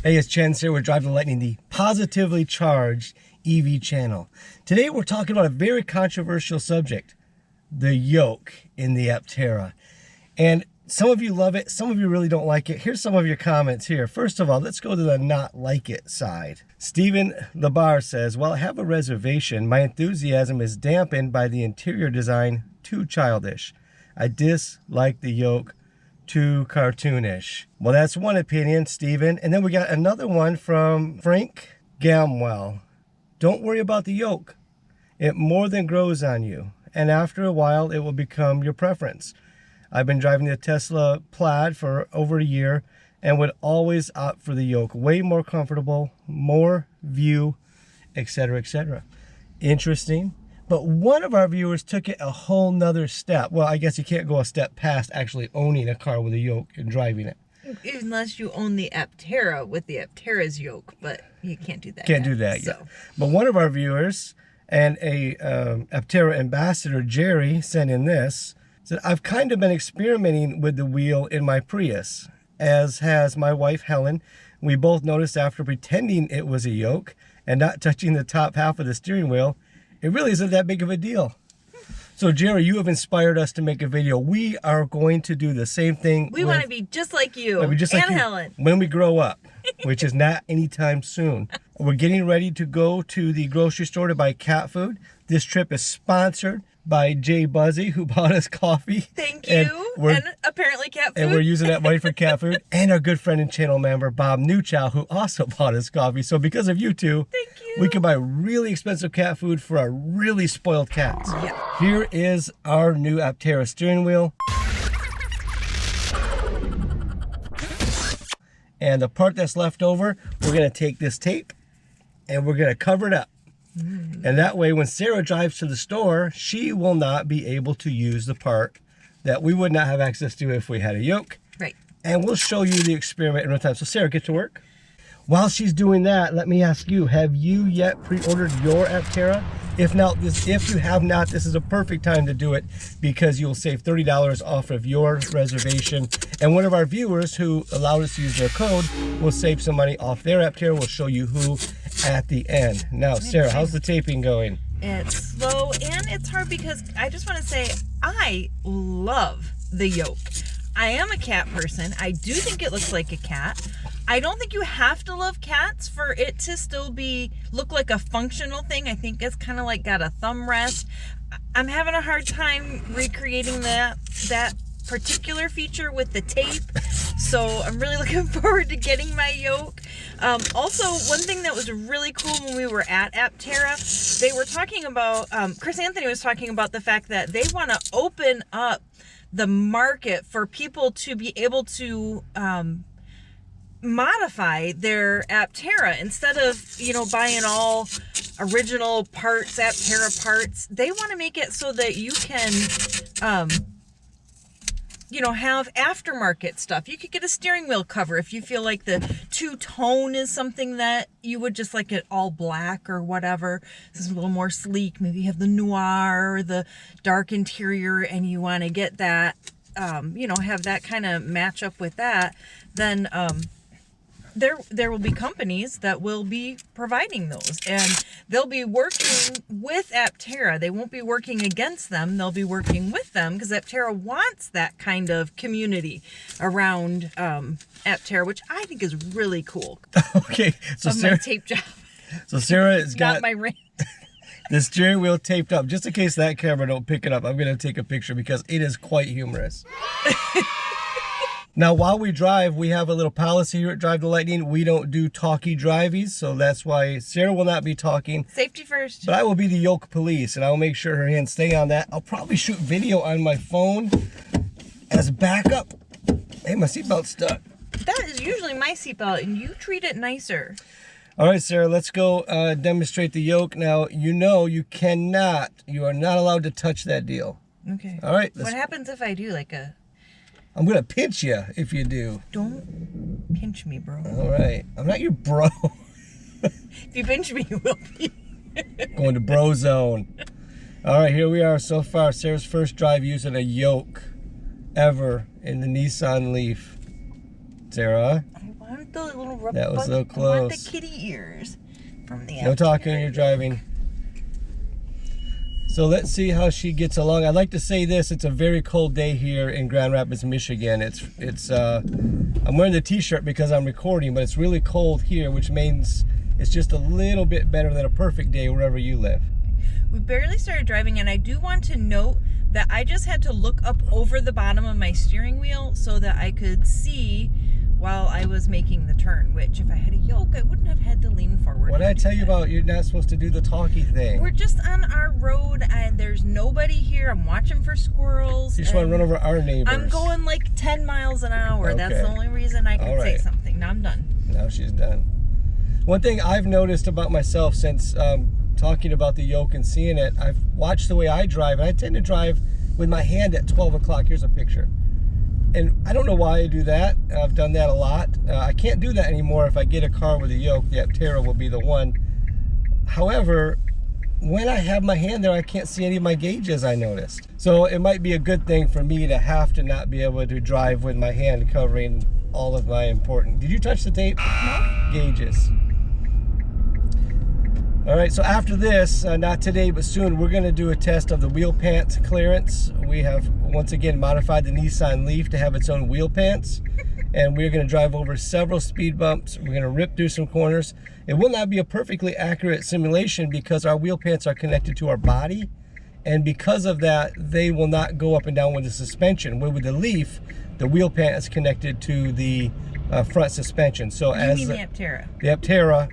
Hey, it's Chen here. We're Drive the Lightning, the positively charged EV channel. Today we're talking about a very controversial subject, the yoke in the Aptera. And some of you love it, some of you really don't like it. Here's some of your comments here. First of all, let's go to the not like it side. Stephen Labar says, while I have a reservation, my enthusiasm is dampened by the interior design, too childish. I dislike the yoke, too cartoonish. Well, that's one opinion, Stephen. And then we got another one from Frank Gamwell. Don't worry about the yoke. It more than grows on you. And after a while, it will become your preference. I've been driving the Tesla Plaid for over a year and would always opt for the yoke. Way more comfortable, more view, etc., etc. Interesting. But one of our viewers took it a whole nother step. Well, I guess you can't go a step past actually owning a car with a yoke and driving it. Unless you own the Aptera with the Aptera's yoke, but you can't do that Can't do that yet. But one of our viewers and a Aptera ambassador, Jerry, sent in this. Said, I've kind of been experimenting with the wheel in my Prius, as has my wife, Helen. We both noticed after pretending it was a yoke and not touching the top half of the steering wheel, it really isn't that big of a deal. So, Jerry, you have inspired us to make a video. We are going to do the same thing. We want to be just like you and Helen when we grow up, which is not anytime soon. We're getting ready to go to the grocery store to buy cat food. This trip is sponsored by Jay Buzzy, who bought us coffee. Thank you. And apparently cat food. And we're using that money for cat food. And our good friend and channel member, Bob Newchow, who also bought us coffee. So because of you two, we can buy really expensive cat food for our really spoiled cats. Yeah. Here is our new Aptera steering wheel. And the part that's left over, we're going to take this tape and we're going to cover it up. And that way, when Sarah drives to the store, she will not be able to use the part that we would not have access to if we had a yoke. Right. And we'll show you the experiment in real time. So Sarah, get to work. While she's doing that, let me ask you, have you yet pre-ordered your Aptera? If you have not, this is a perfect time to do it because you'll save $30 off of your reservation. And one of our viewers who allowed us to use their code will save some money off their Aptera. We'll show you who at the end. Now, Sarah, how's the taping going? It's slow and it's hard because I just want to say I love the yoke. I am a cat person. I do think it looks like a cat. I don't think you have to love cats for it to still look like a functional thing. I think it's kind of like got a thumb rest. I'm having a hard time recreating that particular feature with the tape. So I'm really looking forward to getting my yoke. Also, one thing that was really cool when we were at Aptera, they were talking about, Chris Anthony was talking about the fact that they want to open up the market for people to be able to modify their Aptera instead of, buying all original parts, Aptera parts. They want to make it so that you can, have aftermarket stuff. You could get a steering wheel cover if you feel like the two-tone is something that you would just like it all black or whatever. This is a little more sleek. Maybe you have the noir or the dark interior and you want to get that, have that kind of match up with that. Then, there will be companies that will be providing those and they'll be working with Aptera. They won't be working against them. They'll be working with them because Aptera wants that kind of community around Aptera, which I think is really cool. Okay. So Sarah, my tape job. So Sarah has got my rant. The steering wheel taped up. Just in case that camera don't pick it up, I'm going to take a picture because it is quite humorous. Now, while we drive, we have a little policy here at Drive the Lightning. We don't do talky drivies, so that's why Sarah will not be talking. Safety first. But I will be the yoke police, and I will make sure her hands stay on that. I'll probably shoot video on my phone as backup. Hey, my seatbelt's stuck. That is usually my seatbelt, and you treat it nicer. All right, Sarah, let's go demonstrate the yoke. Now, you are not allowed to touch that deal. Okay. All right. What happens if I do I'm going to pinch you if you do. Don't pinch me, bro. All right. I'm not your bro. If you pinch me, you will be. Going to bro zone. All right, here we are so far. Sarah's first drive using a yoke ever in the Nissan Leaf. Sarah? I want the little rub. That was so I want close. the kitty ears from the No talking when you're driving. So let's see how she gets along. I'd like to say this, it's a very cold day here in Grand Rapids, Michigan. I'm wearing the t-shirt because I'm recording, but it's really cold here, which means it's just a little bit better than a perfect day wherever you live. We barely started driving, and I do want to note that I just had to look up over the bottom of my steering wheel so that I could see while I was making the turn, which if I had a yoke, I wouldn't have had to lean forward. What did I tell you about you're not supposed to do the talky thing? We're just on our road, and there's nobody here. I'm watching for squirrels. You just want to run over our neighbors. I'm going like 10 miles an hour. Okay. That's the only reason I could say something. Now I'm done. Now she's done. One thing I've noticed about myself since talking about the yoke and seeing it, I've watched the way I drive, and I tend to drive with my hand at 12 o'clock. Here's a picture. And I don't know why I do that. I've done that a lot. I can't do that anymore. If I get a car with a yoke, the Aptera will be the one. However, when I have my hand there, I can't see any of my gauges, I noticed. So it might be a good thing for me to have to not be able to drive with my hand covering all of my important... Did you touch the tape? No. Gauges. All right, so after this, not today, but soon, we're gonna do a test of the wheel pant clearance. We have, once again, modified the Nissan Leaf to have its own wheel pants. And we're gonna drive over several speed bumps. We're gonna rip through some corners. It will not be a perfectly accurate simulation because our wheel pants are connected to our body. And because of that, they will not go up and down with the suspension. Where with the Leaf, the wheel pant is connected to the front suspension. So You mean the Aptera? The Aptera.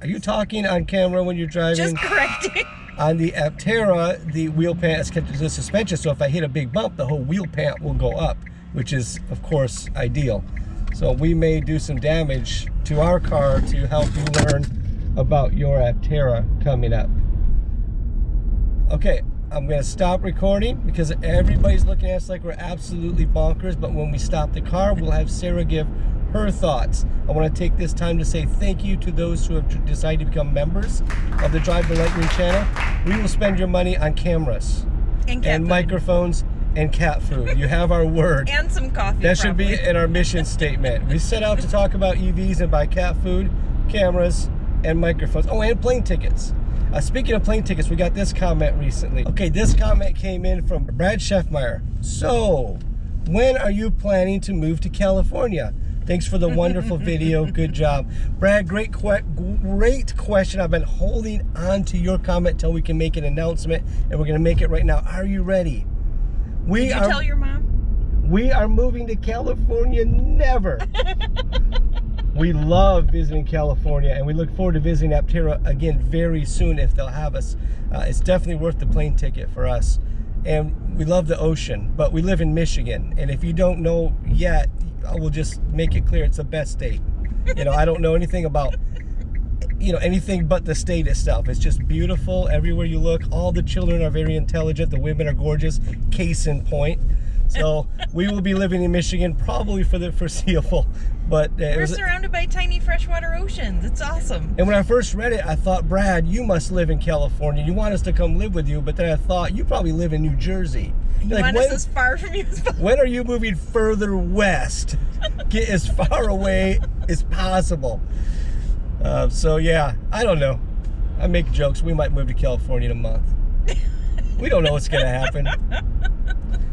Are you talking on camera when you're driving? Just correcting. On the Aptera, the wheel pant is connected to the suspension, so if I hit a big bump, the whole wheel pant will go up, which is, of course, ideal. So we may do some damage to our car to help you learn about your Aptera coming up. Okay, I'm gonna stop recording because everybody's looking at us like we're absolutely bonkers, but when we stop the car, we'll have Sarah give her thoughts. I want to take this time to say thank you to those who have decided to become members of the Drive the Lightning channel. We will spend your money on cameras and microphones and cat food. You have our word. And some coffee. That should be in our mission statement. We set out to talk about EVs and buy cat food, cameras, and microphones. Oh, and plane tickets. Speaking of plane tickets, we got this comment recently. Okay, this comment came in from Brad Scheffmeyer. So, when are you planning to move to California? Thanks for the wonderful video. Good job. Brad, great question. I've been holding on to your comment till we can make an announcement, and we're going to make it right now. Are you ready? Did you tell your mom? We are moving to California. Never. We love visiting California, and we look forward to visiting Aptera again very soon if they'll have us. It's definitely worth the plane ticket for us. And we love the ocean, but we live in Michigan. And if you don't know yet, I will just make it clear it's the best state. You know, I don't know anything about, you know, anything but the state itself. It's just beautiful everywhere you look. All the children are very intelligent. The women are gorgeous. Case in point. So we will be living in Michigan probably for the foreseeable. But we're surrounded by tiny freshwater oceans. It's awesome. And when I first read it, I thought, Brad, you must live in California. You want us to come live with you. But then I thought, you probably live in New Jersey. You want us as far from you as possible. When are you moving further west? Get as far away as possible. So yeah, I don't know. I make jokes. We might move to California in a month. We don't know what's going to happen.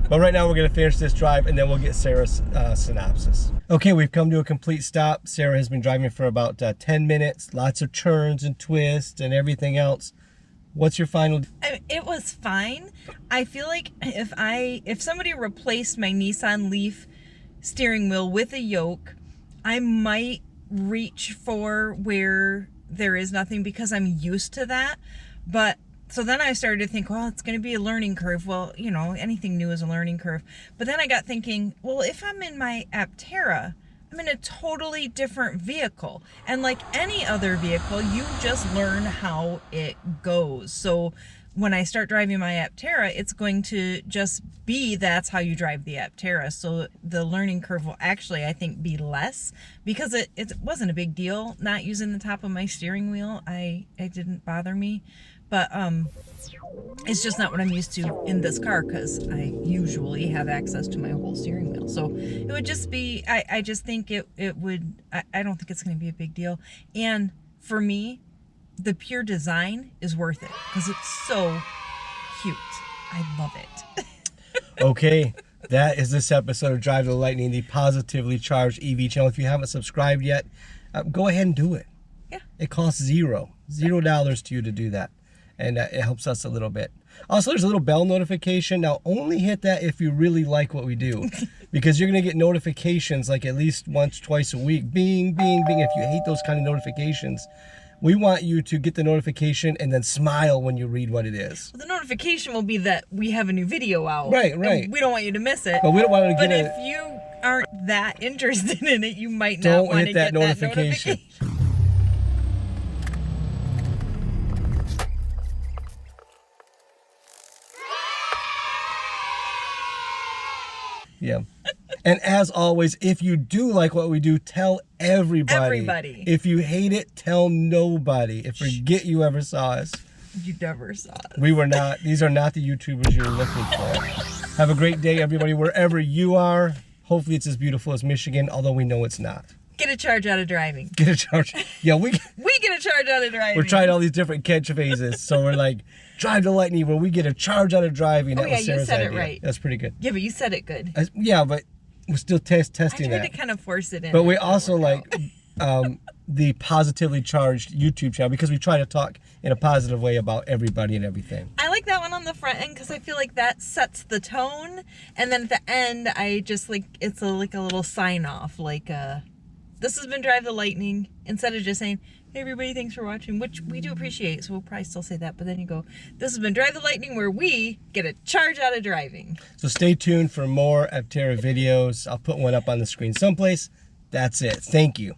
But right now we're going to finish this drive and then we'll get Sarah's synopsis. Okay, we've come to a complete stop. Sarah has been driving for about 10 minutes. Lots of turns and twists and everything else. What's your final? It was fine. I feel like if somebody replaced my Nissan Leaf steering wheel with a yoke, I might reach for where there is nothing because I'm used to that. But so then I started to think, well, it's going to be a learning curve. Well, you know, anything new is a learning curve. But then I got thinking, well, if I'm in my Aptera, I'm in a totally different vehicle. And like any other vehicle, you just learn how it goes. So when I start driving my Aptera, it's going to just be that's how you drive the Aptera. So the learning curve will actually, I think, be less, because it wasn't a big deal not using the top of my steering wheel. It didn't bother me, but it's just not what I'm used to in this car, because I usually have access to my whole steering wheel. So it would just be, I just think it would, I don't think it's going to be a big deal. And for me, the pure design is worth it because it's so cute. I love it. Okay, that is this episode of Drive the Lightning, the positively charged EV channel. If you haven't subscribed yet, go ahead and do it. Yeah. It costs $0 to you to do that. And it helps us a little bit. Also, there's a little bell notification. Now, only hit that if you really like what we do, because you're going to get notifications like at least once, twice a week. Bing, bing, bing. If you hate those kind of notifications, we want you to get the notification and then smile when you read what it is. Well, the notification will be that we have a new video out. Right. We don't want you to miss it. But we don't want to But get if you aren't that interested in it, you might not want to get that notification. Yeah. And as always, if you do like what we do, tell everybody. Everybody. If you hate it, tell nobody. And forget you ever saw us. You never saw us. We were not. These are not the YouTubers you're looking for. Have a great day, everybody, wherever you are. Hopefully it's as beautiful as Michigan, although we know it's not. Get a charge out of driving. Get a charge. Yeah, we get a charge out of driving. We're trying all these different catchphrases. So we're like, Drive the Lightning, where we get a charge out of driving. Oh, that yeah, was Sarah's you said idea. it right. That's pretty good. Yeah, but you said it good. Yeah, but we're still testing I tried that. to kind of force it in. But we also like the positively charged YouTube channel, because we try to talk in a positive way about everybody and everything. I like that one on the front end because I feel like that sets the tone, and then at the end I just like it's like a little sign off, like this has been Drive the Lightning, instead of just saying, hey everybody, thanks for watching, which we do appreciate, so we'll probably still say that, but then you go, this has been Drive the Lightning, where we get a charge out of driving. So stay tuned for more Aptera videos. I'll put one up on the screen someplace. That's it. Thank you.